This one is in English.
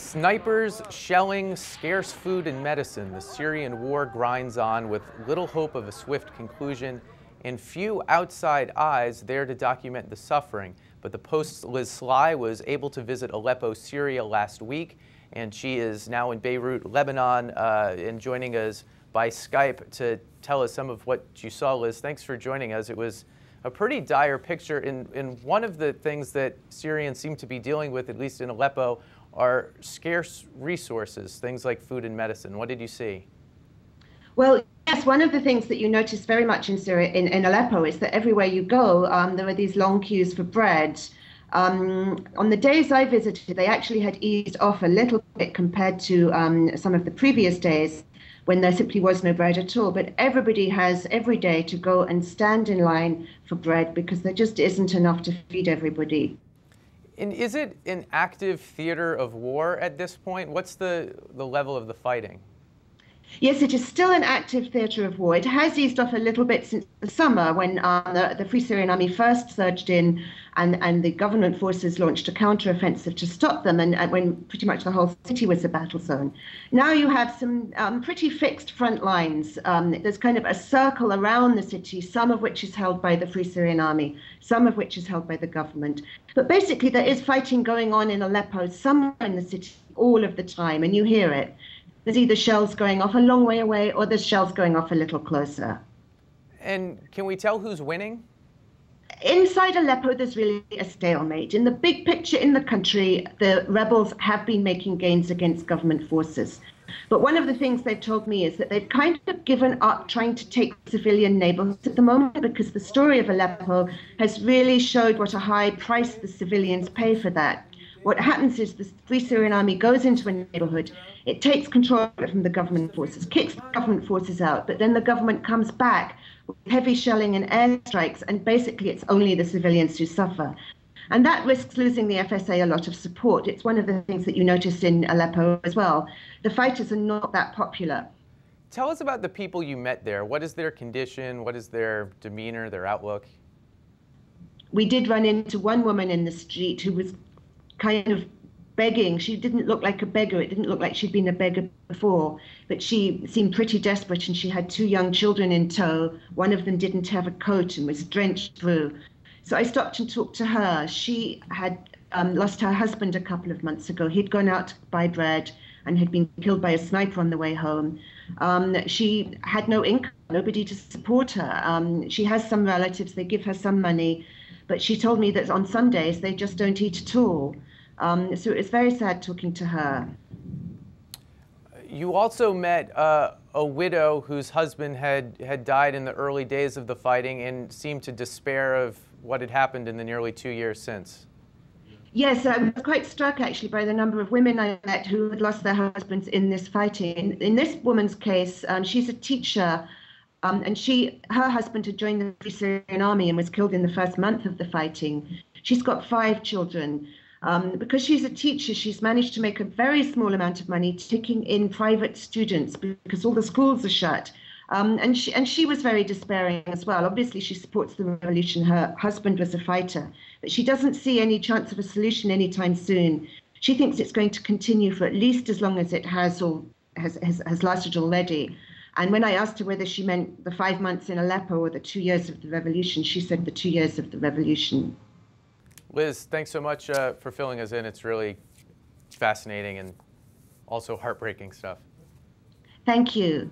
Snipers shelling scarce food and medicine. The Syrian war grinds on with little hope of a swift conclusion and few outside eyes there to document the suffering. But the Post's Liz Sly was able to visit Aleppo, Syria last week, and she is now in Beirut, Lebanon, and joining us by Skype to tell us some of what you saw. Liz, thanks for joining us. It was a pretty dire picture, and one of the things that Syrians seem to be dealing with, at least in Aleppo, are scarce resources, things like food and medicine. What did you see? Well, yes, one of the things that you notice very much in Syria, in Aleppo, is that everywhere you go, there are these long queues for bread. On the days I visited, they actually had eased off a little bit compared to some of the previous days when there simply was no bread at all. But everybody has every day to go and stand in line for bread because there just isn't enough to feed everybody. And is it an active theater of war at this point? What's the level of the fighting? Yes, it is still an active theatre of war. It has eased off a little bit since the summer when the Free Syrian Army first surged in and the government forces launched a counter-offensive to stop them, and when pretty much the whole city was a battle zone. Now you have some pretty fixed front lines. There's kind of a circle around the city, some of which is held by the Free Syrian Army, some of which is held by the government. But basically there is fighting going on in Aleppo, somewhere in the city, all of the time, and you hear it. There's either shells going off a long way away or there's shells going off a little closer. And can we tell who's winning? Inside Aleppo, there's really a stalemate. In the big picture in the country, the rebels have been making gains against government forces. But one of the things they've told me is that they've kind of given up trying to take civilian neighborhoods at the moment because the story of Aleppo has really showed what a high price the civilians pay for that. What happens is the Free Syrian Army goes into a neighborhood, it takes control from the government forces, kicks the government forces out, but then the government comes back with heavy shelling and airstrikes, and basically it's only the civilians who suffer. And that risks losing the FSA a lot of support. It's one of the things that you notice in Aleppo as well. The fighters are not that popular. Tell us about the people you met there. What is their condition? What is their demeanor, their outlook? We did run into one woman in the street who was kind of begging. She didn't look like a beggar. It didn't look like she'd been a beggar before, but she seemed pretty desperate, and she had two young children in tow. One of them didn't have a coat and was drenched through. So I stopped and talked to her. She had lost her husband a couple of months ago. He'd gone out to buy bread and had been killed by a sniper on the way home. She had no income, nobody to support her. She has some relatives, they give her some money, but she told me that on some days they just don't eat at all. So it was very sad talking to her. You also met a widow whose husband had died in the early days of the fighting and seemed to despair of what had happened in the nearly 2 years since. Yes, I was quite struck actually by the number of women I met who had lost their husbands in this fighting. In this woman's case, she's a teacher, and her husband had joined the Free Syrian Army and was killed in the first month of the fighting. She's got 5 children. Because she's a teacher, she's managed to make a very small amount of money taking in private students because all the schools are shut. And she was very despairing as well. Obviously, she supports the revolution. Her husband was a fighter, but she doesn't see any chance of a solution anytime soon. She thinks it's going to continue for at least as long as it has lasted already. And when I asked her whether she meant the 5 months in Aleppo or the 2 years of the revolution, she said the 2 years of the revolution. Liz, thanks so much for filling us in. It's really fascinating and also heartbreaking stuff. Thank you.